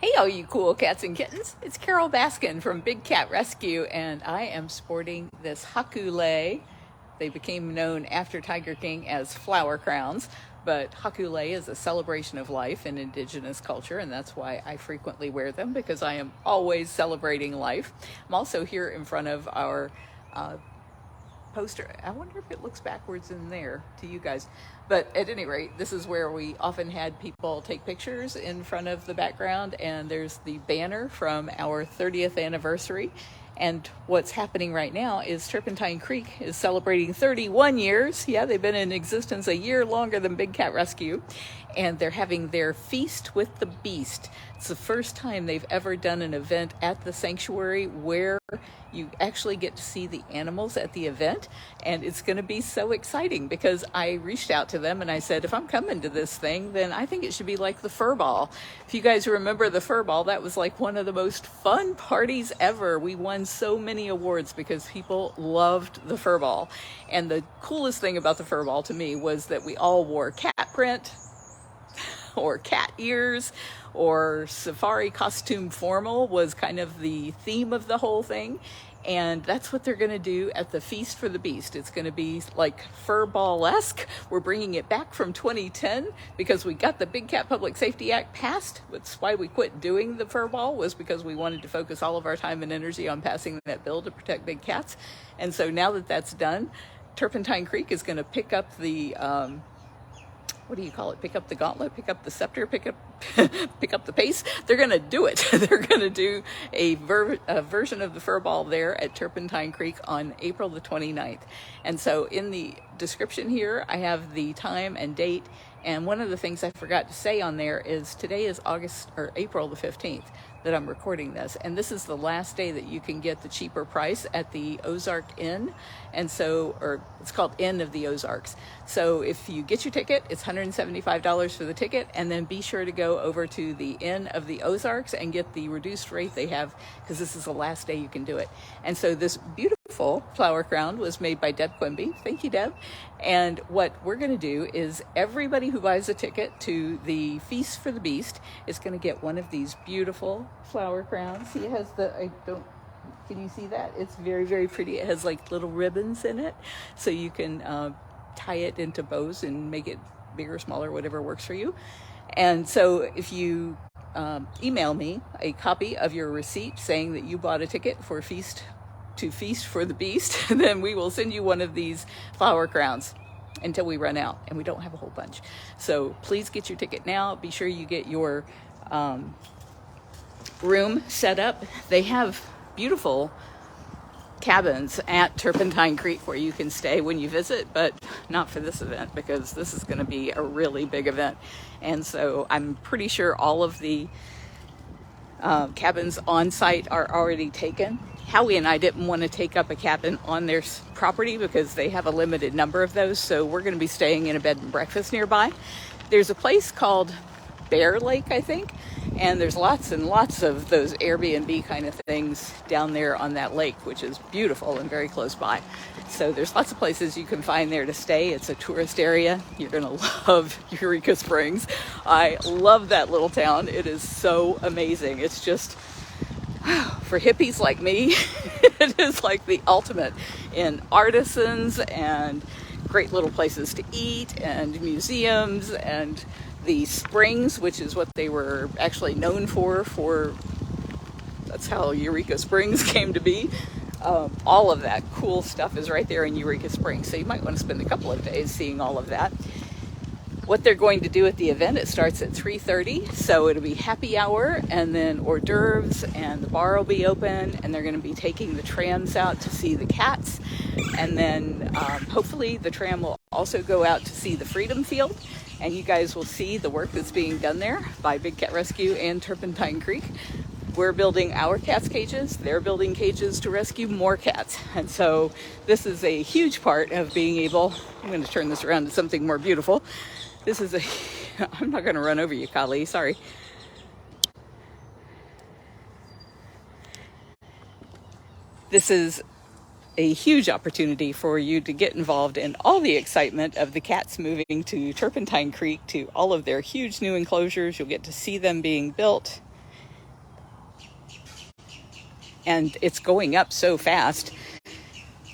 Hey all you cool cats and kittens, it's Carole Baskin from Big Cat Rescue, and I am sporting this Hakule. They became known after Tiger King as flower crowns, but Hakule is a celebration of life in indigenous culture, and that's why I frequently wear them, because I am always celebrating life. I'm also here in front of our poster. I wonder if it looks backwards in there to you guys. But at any rate, this is where we often had people take pictures in front of the background, and there's the banner from our 30th anniversary. And what's happening right now is Turpentine Creek is celebrating 31 years. Yeah, they've been in existence a year longer than Big Cat Rescue. And they're having their Feast with the Beast. It's the first time they've ever done an event at the sanctuary where you actually get to see the animals at the event. And it's going to be so exciting, because I reached out to them and I said, if I'm coming to this thing, then I think it should be like the Fur Ball. If you guys remember the Fur Ball, that was like one of the most fun parties ever. We won so many awards because people loved the Fur Ball. And the coolest thing about the Fur Ball to me was that we all wore cat print or cat ears, or safari costume formal was kind of the theme of the whole thing. And that's what they're going to do at the Feast for the Beast. It's going to be like Fur Ball-esque. We're bringing it back from 2010 because we got the Big Cat Public Safety Act passed. That's why we quit doing the Fur Ball, was because we wanted to focus all of our time and energy on passing that bill to protect big cats. And so now that that's done, Turpentine Creek is going to pick up the what do you call it? Pick up the gauntlet, pick up the scepter, pick up the pace. They're going to do it. They're going to do a version of the Fur Ball there at Turpentine Creek on April the 29th. And so in the description here, I have the time and date. And one of the things I forgot to say on there is today is April the 15th that I'm recording this. And this is the last day that you can get the cheaper price at the Ozark Inn. And so, or it's called Inn of the Ozarks. So if you get your ticket, it's $175 for the ticket. And then be sure to go over to the Inn of the Ozarks and get the reduced rate they have, because this is the last day you can do it. And so this beautiful flower crown was made by Deb Quimby. Thank you, Deb. And what we're going to do is everybody who buys a ticket to the Feast for the Beast is going to get one of these beautiful flower crowns. See, it has can you see that? It's very, very pretty. It has like little ribbons in it, so you can tie it into bows and make it bigger, smaller, whatever works for you. And so if you email me a copy of your receipt saying that you bought a ticket for Feast for the Beast, then we will send you one of these flower crowns until we run out, and we don't have a whole bunch. So please get your ticket now. Be sure you get your room set up. They have beautiful cabins at Turpentine Creek where you can stay when you visit, but not for this event, because this is going to be a really big event. And so I'm pretty sure all of the cabins on site are already taken. Howie and I didn't want to take up a cabin on their property because they have a limited number of those, so we're going to be staying in a bed and breakfast nearby. There's a place called Bear Lake, I think, and there's lots and lots of those Airbnb kind of things down there on that lake, which is beautiful and very close by. So there's lots of places you can find there to stay. It's a tourist area. You're going to love Eureka Springs. I love that little town. It is so amazing. It's just, for hippies like me, it is like the ultimate in artisans and great little places to eat and museums and the springs, which is what they were actually known for that's how Eureka Springs came to be. All of that cool stuff is right there in Eureka Springs, so you might want to spend a couple of days seeing all of that. What they're going to do at the event, it starts at 3:30, so it'll be happy hour and then hors d'oeuvres, and the bar will be open, and they're going to be taking the trams out to see the cats, and then hopefully the tram will also go out to see the Freedom Field, and you guys will see the work that's being done there by Big Cat Rescue and Turpentine Creek. We're building our cats' cages. They're building cages to rescue more cats. And so this is a huge part of being able, I'm going to turn this around to something more beautiful. I'm not going to run over you, Carole, sorry. This is a huge opportunity for you to get involved in all the excitement of the cats moving to Turpentine Creek, to all of their huge new enclosures. You'll get to see them being built. and it's going up so fast.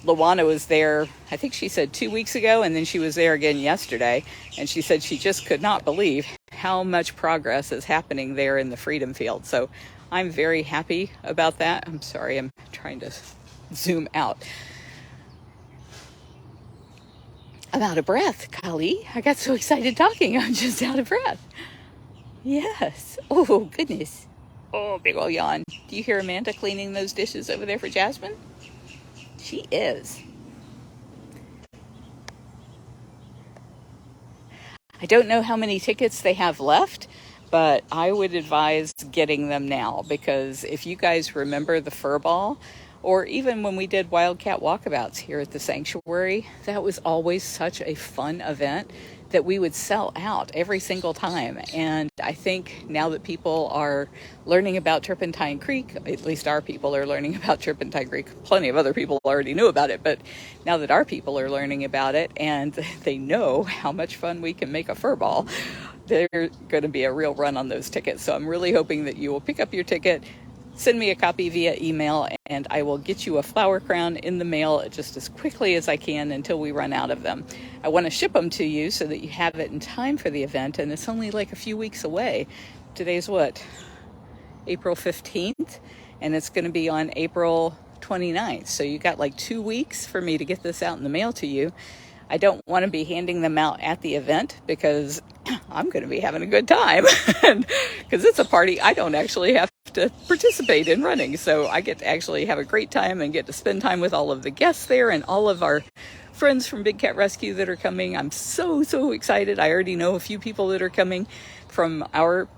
Luana was there, I think she said 2 weeks ago, and then she was there again yesterday, and she said she just could not believe how much progress is happening there in the Freedom Field. So I'm very happy about that. I'm sorry, I'm trying to zoom out. I'm out of breath, Carole. I got so excited talking, I'm just out of breath. Yes. Oh, goodness. Oh, big ol' yawn. Do you hear Amanda cleaning those dishes over there for Jasmine? She is. I don't know how many tickets they have left, but I would advise getting them now, because if you guys remember the fur ball, or even when we did Wildcat walkabouts here at the sanctuary, that was always such a fun event that we would sell out every single time. And I think now that people are learning about Turpentine Creek, at least our people are learning about Turpentine Creek, plenty of other people already knew about it, but now that our people are learning about it and they know how much fun we can make a fur ball, there's going to be a real run on those tickets. So I'm really hoping that you will pick up your ticket, send me a copy via email, and I will get you a flower crown in the mail just as quickly as I can until we run out of them. I want to ship them to you so that you have it in time for the event, and it's only like a few weeks away. Today's what? April 15th, and it's going to be on April 29th. So you got like 2 weeks for me to get this out in the mail to you. I don't want to be handing them out at the event because I'm going to be having a good time, because it's a party I don't actually have to participate in running. So I get to actually have a great time and get to spend time with all of the guests there and all of our friends from Big Cat Rescue that are coming. I'm so excited. I already know a few people that are coming from our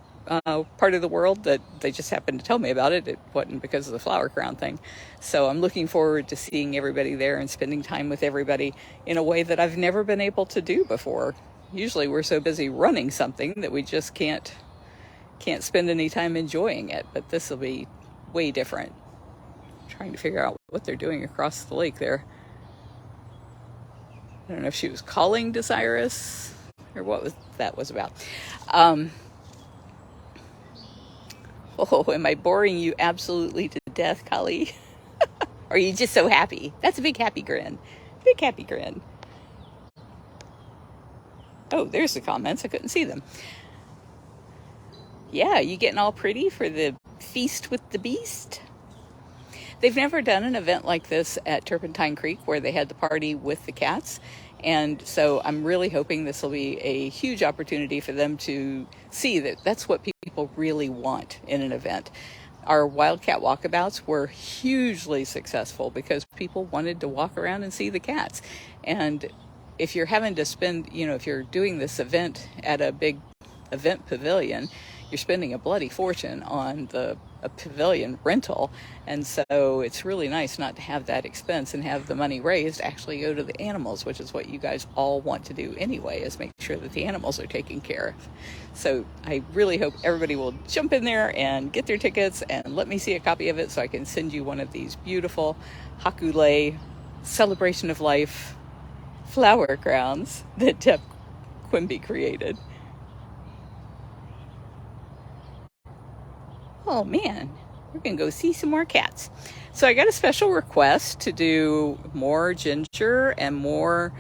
part of the world that they just happened to tell me about it. It wasn't because of the flower crown thing. So I'm looking forward to seeing everybody there and spending time with everybody in a way that I've never been able to do before. Usually we're so busy running something that we just can't spend any time enjoying it, but this will be way different. I'm trying to figure out what they're doing across the lake there. I don't know if she was calling to Cyrus or what that was about. Oh, am I boring you absolutely to death, Carole? Or are you just so happy? That's a big happy grin. Big happy grin. Oh, there's the comments. I couldn't see them. Yeah, you getting all pretty for the feast with the beast? They've never done an event like this at Turpentine Creek where they had the party with the cats. And so I'm really hoping this will be a huge opportunity for them to see that that's what people really want in an event. Our Wildcat walkabouts were hugely successful because people wanted to walk around and see the cats. And if you're having to spend, if you're doing this event at a big event pavilion, you're spending a bloody fortune on a pavilion rental. And so it's really nice not to have that expense and have the money raised actually go to the animals, which is what you guys all want to do anyway, is make sure that the animals are taken care of. So I really hope everybody will jump in there and get their tickets and let me see a copy of it so I can send you one of these beautiful Hakule celebration of life flower crowns that Deb Quimby created. Oh man, we're gonna go see some more cats. So I got a special request to do more Ginger and more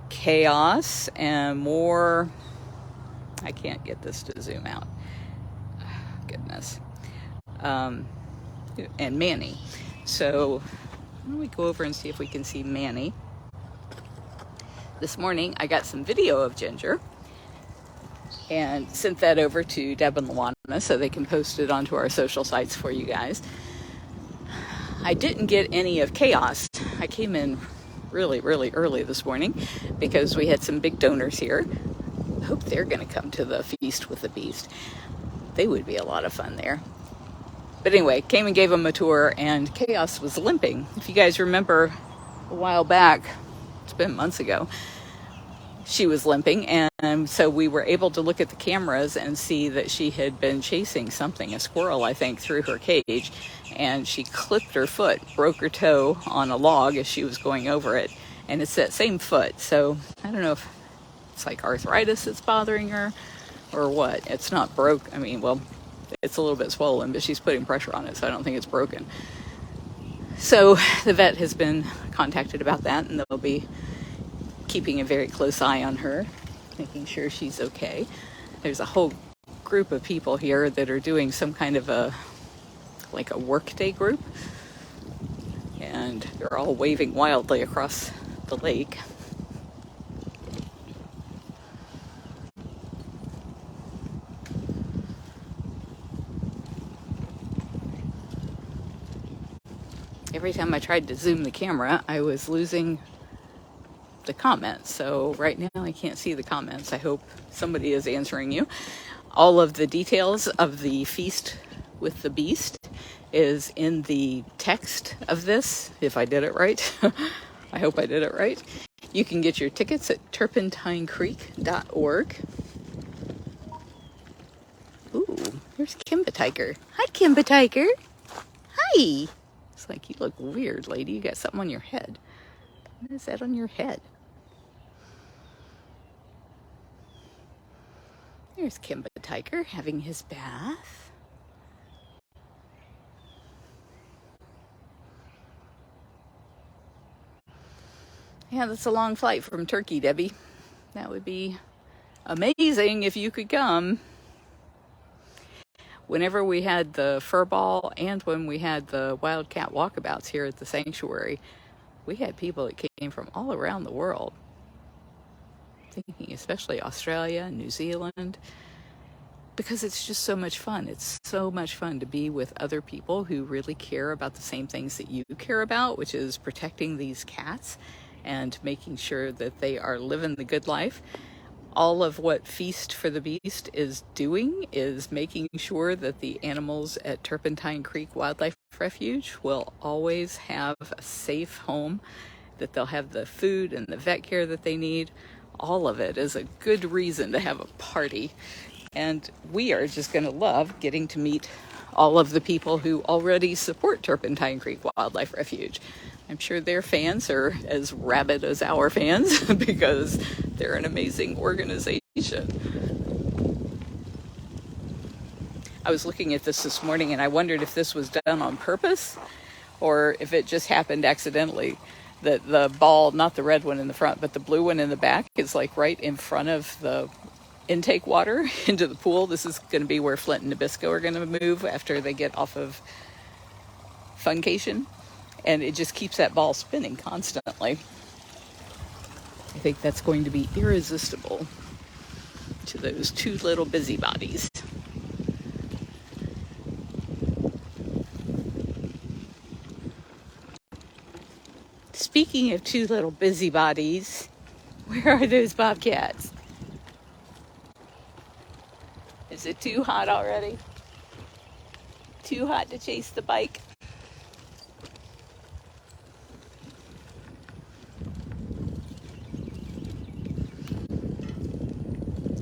Chaos and more, I can't get this to zoom out, goodness, and Manny. So why don't we go over and see if we can see Manny. This morning I got some video of Ginger and sent that over to Deb and Luana so they can post it onto our social sites for you guys. I didn't get any of Chaos. I came in really early this morning because we had some big donors here. I hope they're going to come to the feast with the beast. They would be a lot of fun there. But anyway, came and gave them a tour, and Chaos was limping. If you guys remember a while back, it's been months ago, she was limping, and so we were able to look at the cameras and see that she had been chasing something, a squirrel, I think, through her cage, and she clipped her foot, broke her toe on a log as she was going over it, and it's that same foot. So I don't know if it's like arthritis that's bothering her or what. It's not broke. I mean, well, it's a little bit swollen, but she's putting pressure on it, so I don't think it's broken. So the vet has been contacted about that, and they'll be keeping a very close eye on her, making sure she's okay. There's a whole group of people here that are doing some kind of a workday group, and they're all waving wildly across the lake. Every time I tried to zoom the camera, I was losing the comments. So right now I can't see the comments. I hope somebody is answering you. All of the details of the Feast with the Beast is in the text of this, if I did it right. I hope I did it right. You can get your tickets at turpentinecreek.org. Ooh, here's Kimba Tiger. Hi, Kimba Tiger. Hi. It's like, you look weird, lady. You got something on your head. What is that on your head? There's Kimba Tiger having his bath. Yeah, that's a long flight from Turkey, Debbie. That would be amazing if you could come. Whenever we had the fur ball and when we had the wildcat walkabouts here at the sanctuary, we had people that came from all around the world. Thinking especially Australia and New Zealand, because it's just so much fun. It's so much fun to be with other people who really care about the same things that you care about, which is protecting these cats and making sure that they are living the good life. All of what Feast for the Beast is doing is making sure that the animals at Turpentine Creek Wildlife Refuge will always have a safe home, that they'll have the food and the vet care that they need. All of it is a good reason to have a party. And we are just going to love getting to meet all of the people who already support Turpentine Creek Wildlife Refuge. I'm sure their fans are as rabid as our fans because they're an amazing organization. I was looking at this morning and I wondered if this was done on purpose or if it just happened accidentally. That the ball, not the red one in the front, but the blue one in the back is like right in front of the intake water into the pool. This is going to be where Flint and Nabisco are going to move after they get off of Funcation. And it just keeps that ball spinning constantly. I think that's going to be irresistible to those two little busybodies. Speaking of two little busybodies, where are those bobcats? Is it too hot already? Too hot to chase the bike?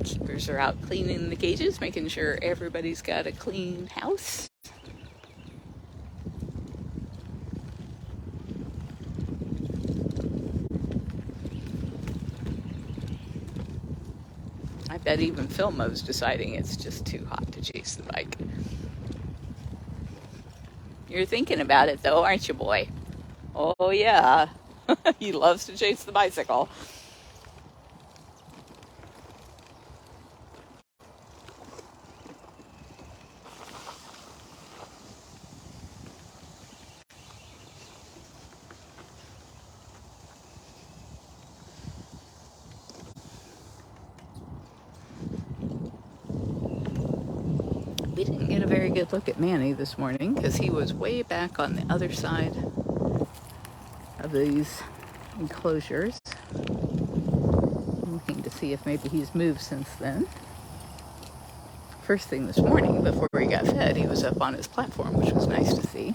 Keepers are out cleaning the cages, making sure everybody's got a clean house. I bet even Filmo's deciding it's just too hot to chase the bike. You're thinking about it though, aren't you, boy? Oh yeah, he loves to chase the bicycle. We didn't get a very good look at Manny this morning because he was way back on the other side of these enclosures. I'm looking to see if maybe he's moved since then. First thing this morning, before he got fed, he was up on his platform, which was nice to see.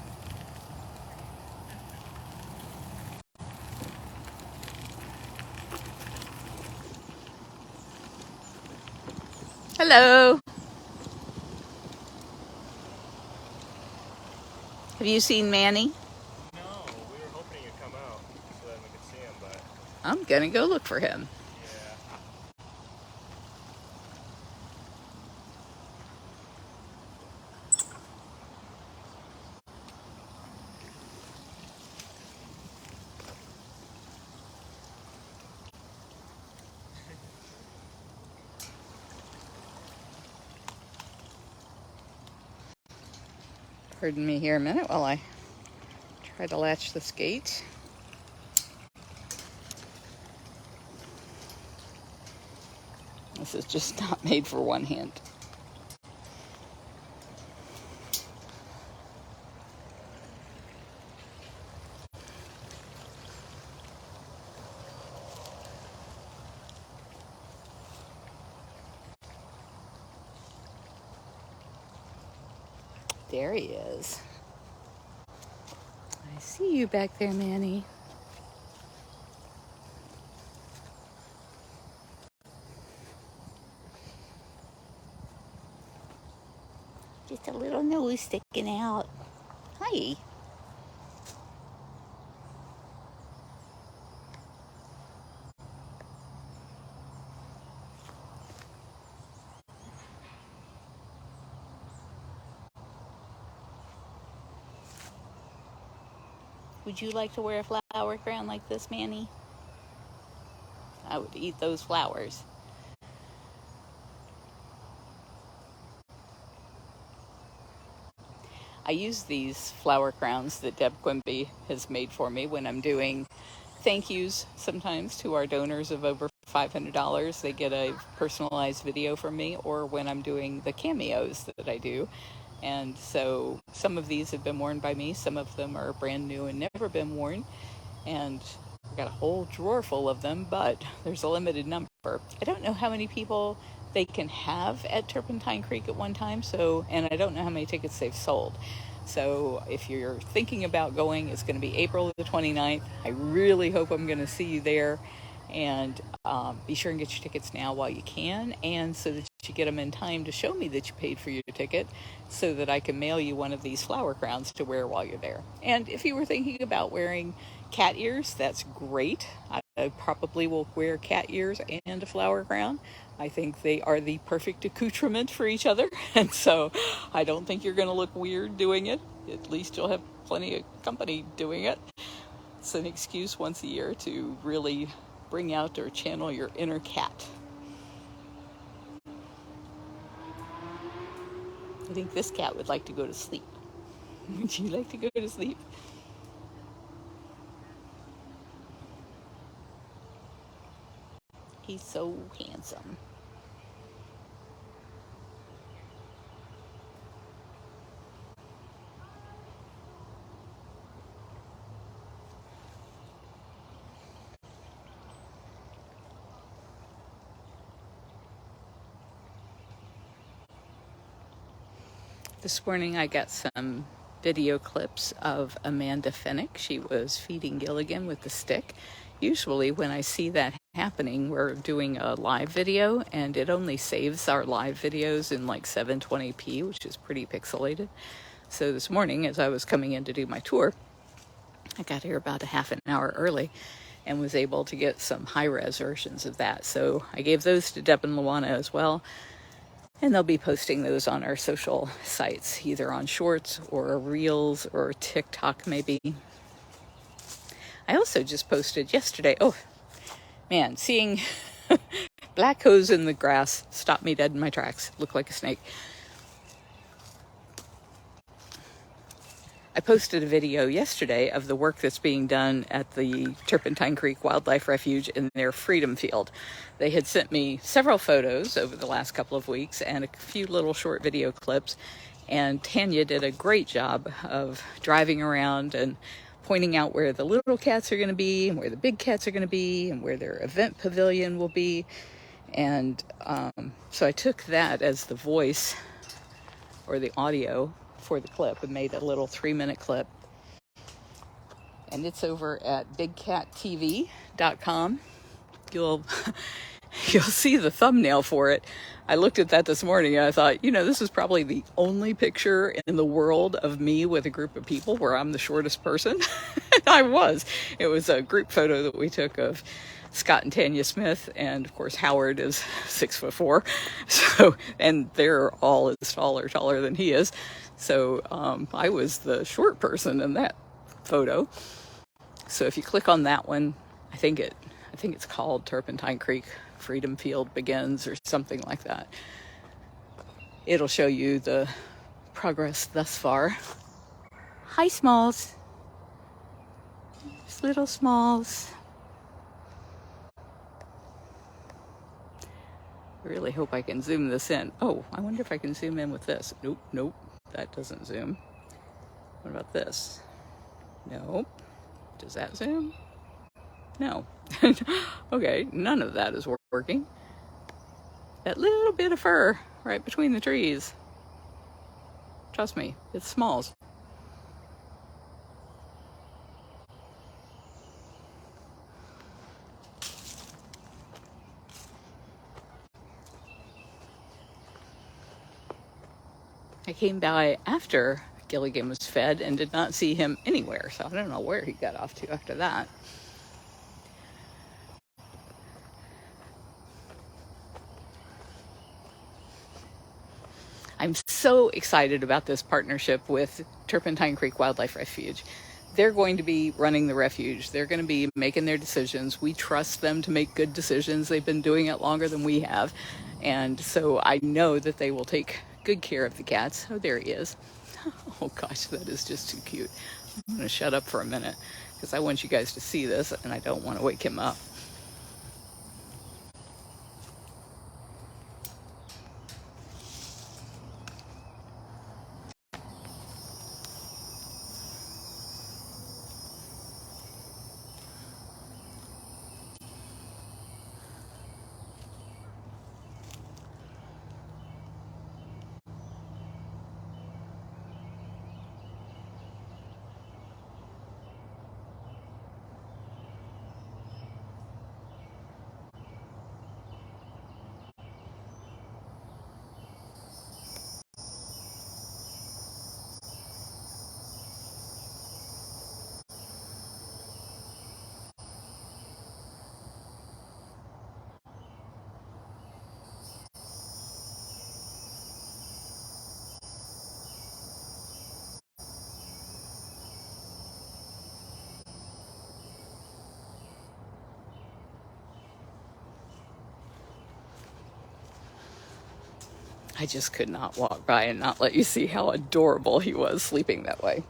Hello. Have you seen Manny? No, we were hoping he'd come out so that we could see him, but I'm gonna go look for him. yeah. Pardon me here a minute while I try to latch this gate. This is just not made for one hand. There he is. I see you back there, Manny. Just a little nose sticking out. Hi. Would you like to wear a flower crown like this, Manny? I would eat those flowers. I use these flower crowns that Deb Quimby has made for me when I'm doing thank yous sometimes to our donors of over $500. They get a personalized video from me, or when I'm doing the cameos that I do. And so some of these have been worn by me. Some of them are brand new and never been worn. And I've got a whole drawer full of them, but there's a limited number. I don't know how many people they can have at Turpentine Creek at one time, and I don't know how many tickets they've sold. So if you're thinking about going, it's going to be April the 29th. I really hope I'm going to see you there. And be sure and get your tickets now while you can, and so that you get them in time to show me that you paid for your ticket, so that I can mail you one of these flower crowns to wear while you're there. And if you were thinking about wearing cat ears, that's great. I probably will wear cat ears and a flower crown. I think they are the perfect accoutrement for each other, and so I don't think you're going to look weird doing it. At least you'll have plenty of company doing it. It's an excuse once a year to really bring out or channel your inner cat. I think this cat would like to go to sleep. Would you like to go to sleep? He's so handsome. This morning I got some video clips of Amanda Fennick. She was feeding Gilligan with the stick. Usually when I see that happening, we're doing a live video, and it only saves our live videos in like 720p, which is pretty pixelated. So this morning, as I was coming in to do my tour, I got here about a half an hour early and was able to get some high-res versions of that. So I gave those to Deb and Luana as well. And they'll be posting those on our social sites, either on Shorts or Reels or TikTok maybe. I also just posted yesterday, oh man, seeing black hose in the grass stopped me dead in my tracks. Looked like a snake. I posted a video yesterday of the work that's being done at the Turpentine Creek Wildlife Refuge in their Freedom Field. They had sent me several photos over the last couple of weeks and a few little short video clips, and Tanya did a great job of driving around and pointing out where the little cats are going to be and where the big cats are going to be and where their event pavilion will be. And so I took that as the voice or the audio for the clip and made a little 3-minute clip, and it's over at bigcattv.com. You'll see the thumbnail for it. I looked at that this morning and I thought, this is probably the only picture in the world of me with a group of people where I'm the shortest person. I was. It was a group photo that we took of Scott and Tanya Smith, and of course Howard is 6'4", so, and they're all as taller than he is. So I was the short person in that photo. So if you click on that one, I think it's called Turpentine Creek Freedom Field Begins or something like that. It'll show you the progress thus far. Hi, Smalls. Just little Smalls. I really hope I can zoom this in. Oh, I wonder if I can zoom in with this. Nope, nope, that doesn't zoom. What about this? Nope. Does that zoom? No. Okay, none of that is working. That little bit of fur right between the trees. Trust me, it's Smalls. I came by after Gilligan was fed and did not see him anywhere, so I don't know where he got off to after that. I'm so excited about this partnership with Turpentine Creek Wildlife Refuge. They're going to be running the refuge. They're going to be making their decisions. We trust them to make good decisions. They've been doing it longer than we have. And so I know that they will take good care of the cats. Oh, there he is. Oh gosh, that is just too cute. I'm going to shut up for a minute because I want you guys to see this and I don't want to wake him up. I just could not walk by and not let you see how adorable he was sleeping that way.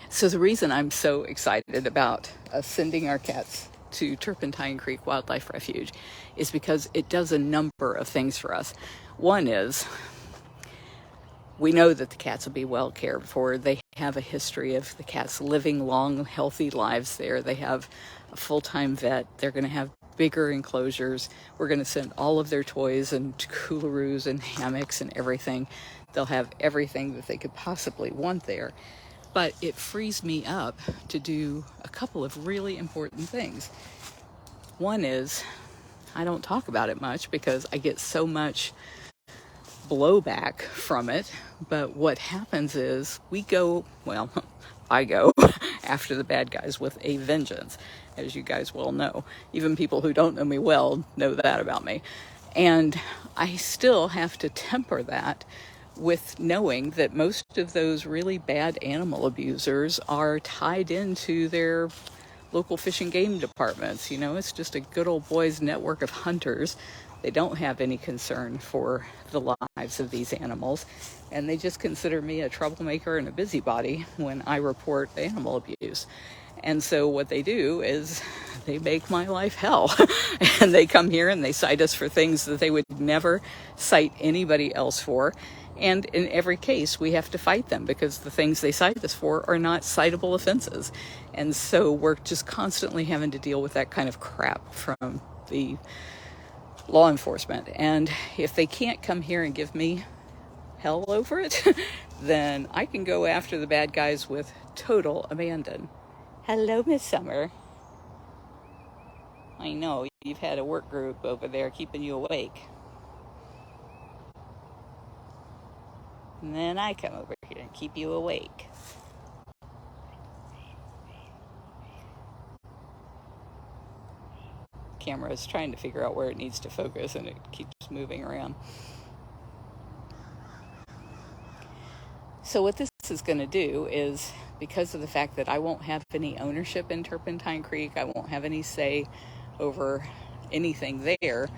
So the reason I'm so excited about sending our cats to Turpentine Creek Wildlife Refuge is because it does a number of things for us. One is we know that the cats will be well cared for. They have a history of the cats living long, healthy lives there. They have a full-time vet. They're going to have bigger enclosures. We're going to send all of their toys and coolaroos and hammocks and everything. They'll have everything that they could possibly want there. But it frees me up to do a couple of really important things. One is I don't talk about it much because I get so much blowback from it. But what happens is I go after the bad guys with a vengeance, as you guys well know. Even people who don't know me well know that about me. And I still have to temper that with knowing that most of those really bad animal abusers are tied into their local fish and game departments. You know, it's just a good old boys network of hunters. They don't have any concern for the lives of these animals, and they just consider me a troublemaker and a busybody when I report animal abuse. And so what they do is they make my life hell. And they come here and they cite us for things that they would never cite anybody else for. And in every case, we have to fight them because the things they cite us for are not citable offenses. And so we're just constantly having to deal with that kind of crap from the law enforcement. And if they can't come here and give me hell over it, then I can go after the bad guys with total abandon. Hello, Miss Summer. I know, you've had a work group over there keeping you awake. And then I come over here and keep you awake. Camera is trying to figure out where it needs to focus and it keeps moving around. So what this is going to do is, because of the fact that I won't have any ownership in Turpentine Creek, I won't have any say over anything there,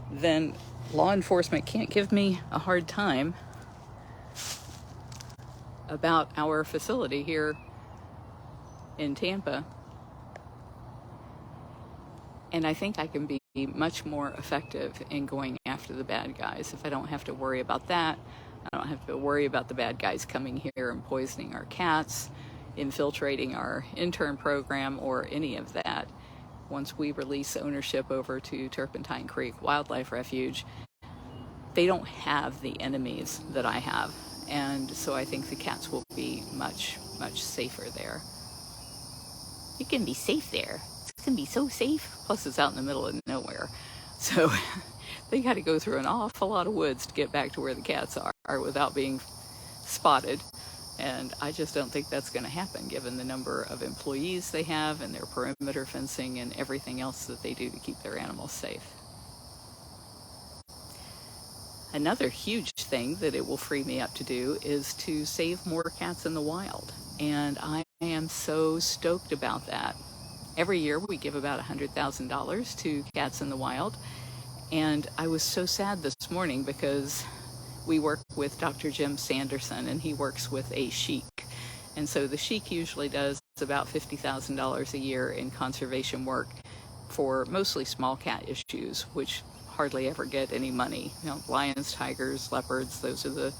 then law enforcement can't give me a hard time about our facility here in Tampa. And I think I can be much more effective in going after the bad guys if I don't have to worry about that. I don't have to worry about the bad guys coming here and poisoning our cats, infiltrating our intern program, or any of that. Once we release ownership over to Turpentine Creek Wildlife Refuge, they don't have the enemies that I have. And so I think the cats will be much, much safer there. You can be safe there. It's going to be so safe. Plus it's out in the middle of nowhere. So they got to go through an awful lot of woods to get back to where the cats are without being spotted. And I just don't think that's going to happen given the number of employees they have and their perimeter fencing and everything else that they do to keep their animals safe. Another huge thing that it will free me up to do is to save more cats in the wild. And I am so stoked about that. Every year we give about $100,000 to cats in the wild. And I was so sad this morning because we work with Dr. Jim Sanderson, and he works with a sheik. And so the sheik usually does about $50,000 a year in conservation work for mostly small cat issues, which hardly ever get any money. You know, lions, tigers, leopards, those are the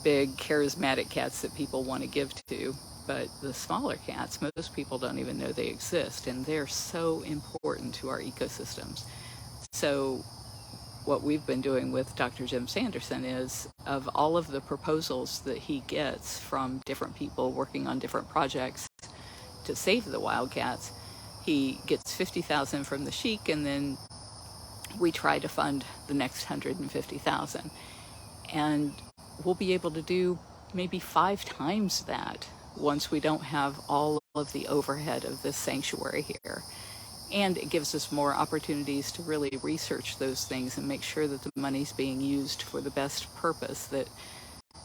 big charismatic cats that people want to give to. But the smaller cats, most people don't even know they exist, and they're so important to our ecosystems. So what we've been doing with Dr. Jim Sanderson is, of all of the proposals that he gets from different people working on different projects to save the wildcats, he gets $50,000 from the sheik, and then we try to fund the next $150,000. And we'll be able to do maybe 5 times that once we don't have all of the overhead of this sanctuary here. And it gives us more opportunities to really research those things and make sure that the money's being used for the best purpose, that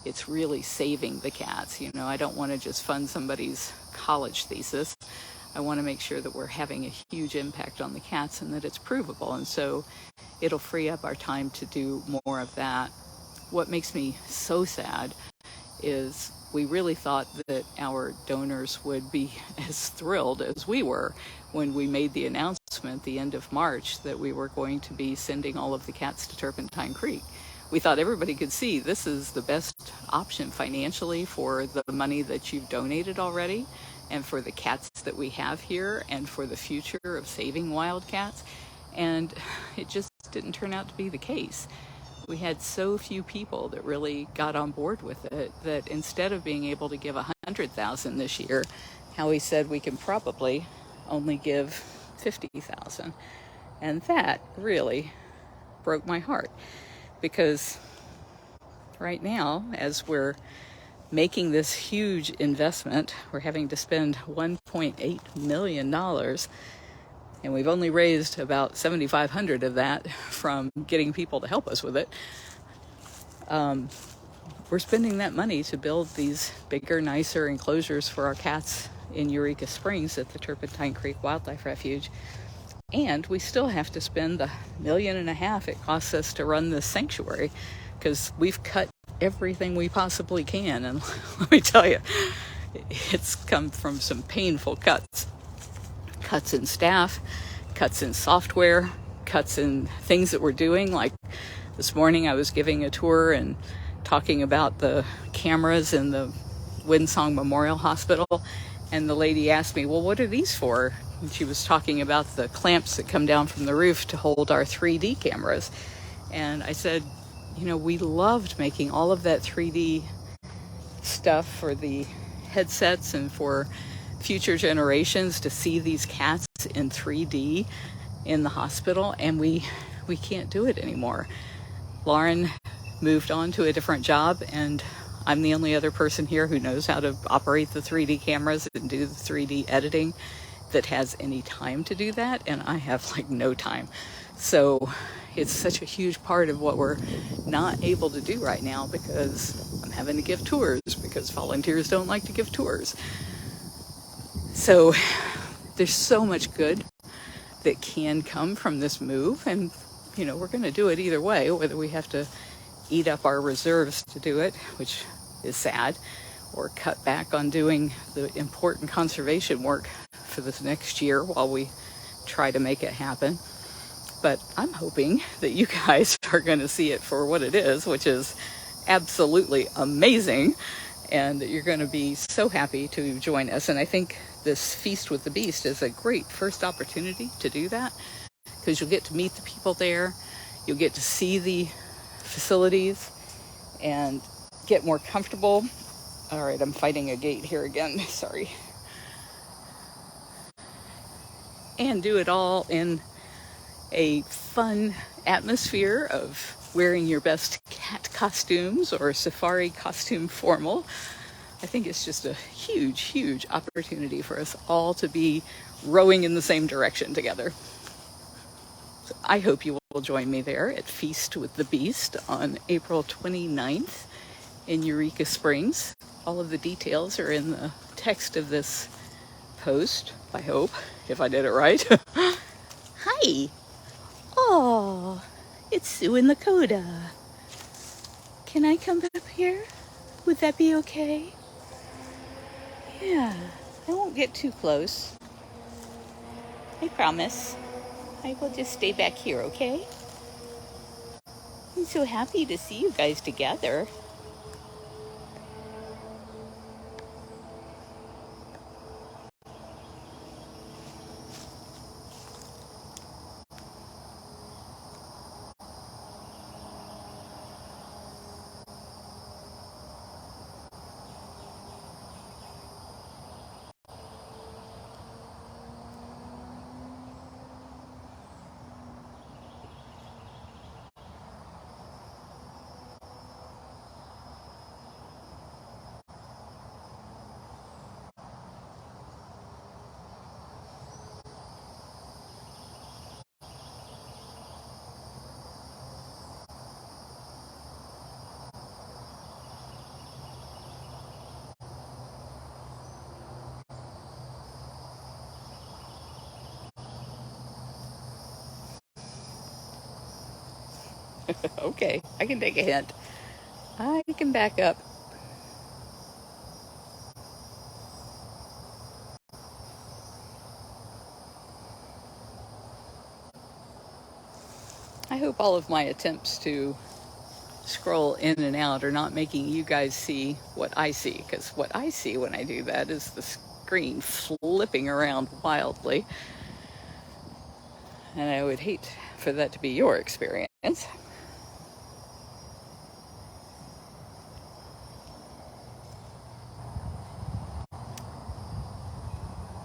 it's really saving the cats. You know, I don't want to just fund somebody's college thesis. I want to make sure that we're having a huge impact on the cats and that it's provable. And so it'll free up our time to do more of that. What makes me so sad is we really thought that our donors would be as thrilled as we were when we made the announcement the end of March that we were going to be sending all of the cats to Turpentine Creek. We thought everybody could see this is the best option financially for the money that you've donated already, and for the cats that we have here, and for the future of saving wildcats. And it just didn't turn out to be the case. We had so few people that really got on board with it that instead of being able to give $100,000 this year, Howie said we can probably only give $50,000. And that really broke my heart, because right now, as we're making this huge investment, we're having to spend $1.8 million, and we've only raised about $7,500 of that from getting people to help us with it. We're spending that money to build these bigger, nicer enclosures for our cats in Eureka Springs at the Turpentine Creek Wildlife Refuge. And we still have to spend the $1.5 million it costs us to run this sanctuary, because we've cut everything we possibly can. And let me tell you, it's come from some painful cuts. Cuts in staff, cuts in software, cuts in things that we're doing. Like this morning I was giving a tour and talking about the cameras in the Windsong Memorial Hospital, and the lady asked me, well, what are these for? And she was talking about the clamps that come down from the roof to hold our 3D cameras. And I said, you know, we loved making all of that 3D stuff for the headsets and for future generations to see these cats in 3D in the hospital, and we can't do it anymore. Lauren moved on to a different job, and I'm the only other person here who knows how to operate the 3D cameras and do the 3D editing that has any time to do that, and I have like no time. So it's such a huge part of what we're not able to do right now, because I'm having to give tours because volunteers don't like to give tours. So there's so much good that can come from this move, and you know, we're going to do it either way, whether we have to eat up our reserves to do it, which is sad, or cut back on doing the important conservation work for this next year while we try to make it happen. But I'm hoping that you guys are going to see it for what it is, which is absolutely amazing, and that you're going to be so happy to join us. And I think this Feast with the Beast is a great first opportunity to do that, because you'll get to meet the people there, you'll get to see the facilities and get more comfortable. All right, I'm fighting a gate here again, sorry. And do it all in a fun atmosphere of wearing your best cat costumes or safari costume formal. I think it's just a huge, huge opportunity for us all to be rowing in the same direction together. So I hope you will join me there at Feast with the Beast on April 29th in Eureka Springs. All of the details are in the text of this post, I hope, if I did it right. Hi! Oh, it's Sue and Lakota. Can I come up here? Would that be okay? Yeah, I won't get too close. I promise. I will just stay back here, okay? I'm so happy to see you guys together. Okay, I can take a hint. I can back up. I hope all of my attempts to scroll in and out are not making you guys see what I see, because what I see when I do that is the screen flipping around wildly. And I would hate for that to be your experience. I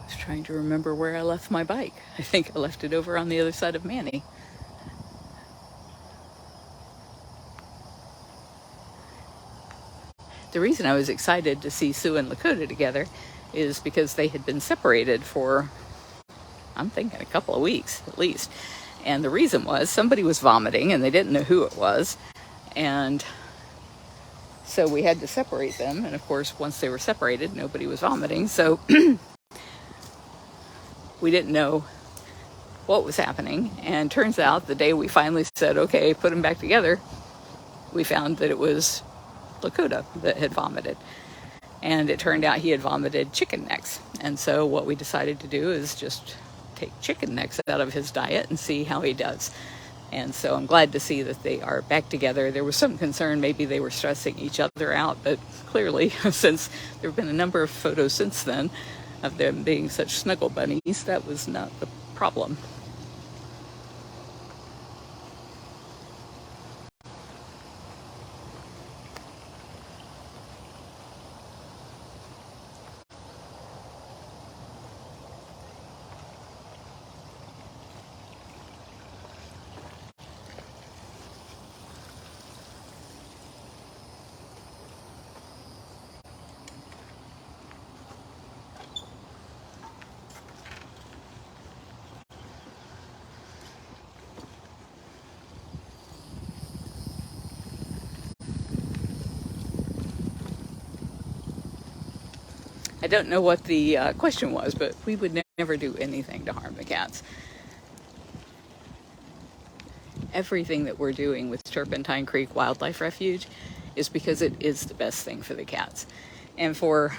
was trying to remember where I left my bike. I think I left it over on the other side of Manny. The reason I was excited to see Sue and Lakota together is because they had been separated for, I'm thinking, a couple of weeks at least. And the reason was somebody was vomiting and they didn't know who it was. And so we had to separate them. And of course, once they were separated, nobody was vomiting. So we didn't know what was happening. And turns out the day we finally said, okay, put them back together, we found that it was Lakota that had vomited. And it turned out he had vomited chicken necks. And so what we decided to do is just take chicken necks out of his diet and see how he does. And so I'm glad to see that they are back together. There was some concern maybe they were stressing each other out, but clearly, since there have been a number of photos since then of them being such snuggle bunnies, that was not the problem. I don't know what the question was, but we would never do anything to harm the cats. Everything that we're doing with Turpentine Creek Wildlife Refuge is because it is the best thing for the cats. And for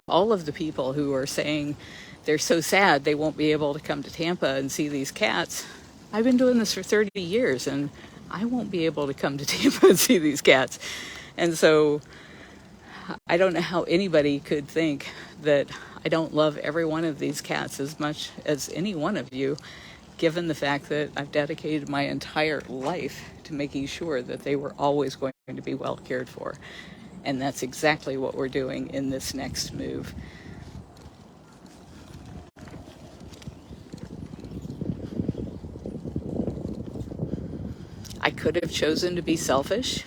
all of the people who are saying they're so sad they won't be able to come to Tampa and see these cats, I've been doing this for 30 years and I won't be able to come to Tampa and see these cats. And so I don't know how anybody could think that I don't love every one of these cats as much as any one of you, given the fact that I've dedicated my entire life to making sure that they were always going to be well cared for. And that's exactly what we're doing in this next move. I could have chosen to be selfish,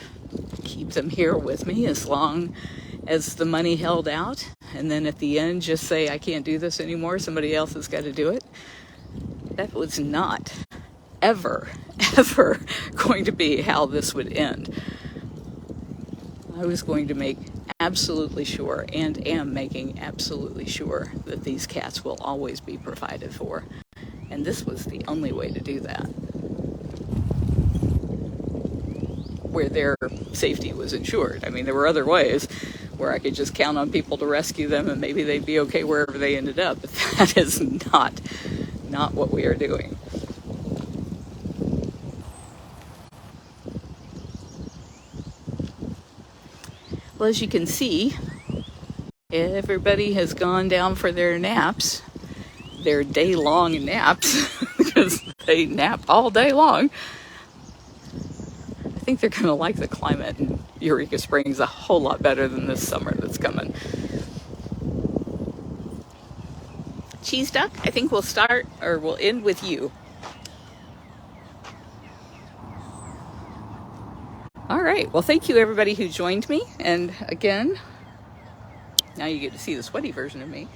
keep them here with me as long as the money held out, and then at the end just say, I can't do this anymore, somebody else has got to do it. That was not ever going to be how this would end. I was going to make absolutely sure, and am making absolutely sure, that these cats will always be provided for. And this was the only way to do that, where their safety was ensured. I mean, there were other ways where I could just count on people to rescue them and maybe they'd be okay wherever they ended up, but that is not what we are doing. Well, as you can see, everybody has gone down for their naps, their day-long naps, because they nap all day long. I think they're going to like the climate in Eureka Springs a whole lot better than this summer that's coming. Cheese Duck, I think we'll end with you. All right, well, thank you everybody who joined me. And again, now you get to see the sweaty version of me.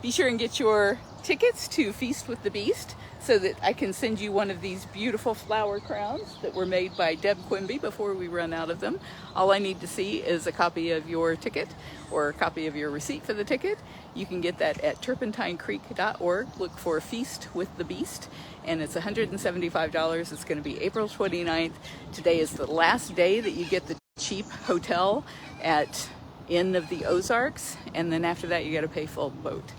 Be sure and get your tickets to Feast with the Beast so that I can send you one of these beautiful flower crowns that were made by Deb Quimby before we run out of them. All I need to see is a copy of your ticket or a copy of your receipt for the ticket. You can get that at turpentinecreek.org. Look for Feast with the Beast, and it's $175. It's going to be April 29th. Today is the last day that you get the cheap hotel at Inn of the Ozarks, and then after that you got to pay full boat.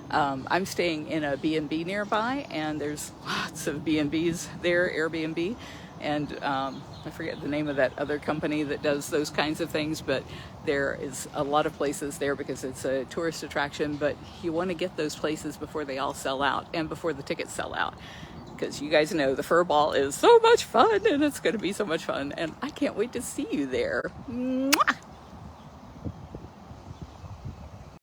I'm staying in a B&B nearby, and there's lots of B&Bs there, Airbnb, and I forget the name of that other company that does those kinds of things, but there is a lot of places there because it's a tourist attraction, but you want to get those places before they all sell out and before the tickets sell out, because you guys know the fur ball is so much fun, and it's going to be so much fun, and I can't wait to see you there. Mwah!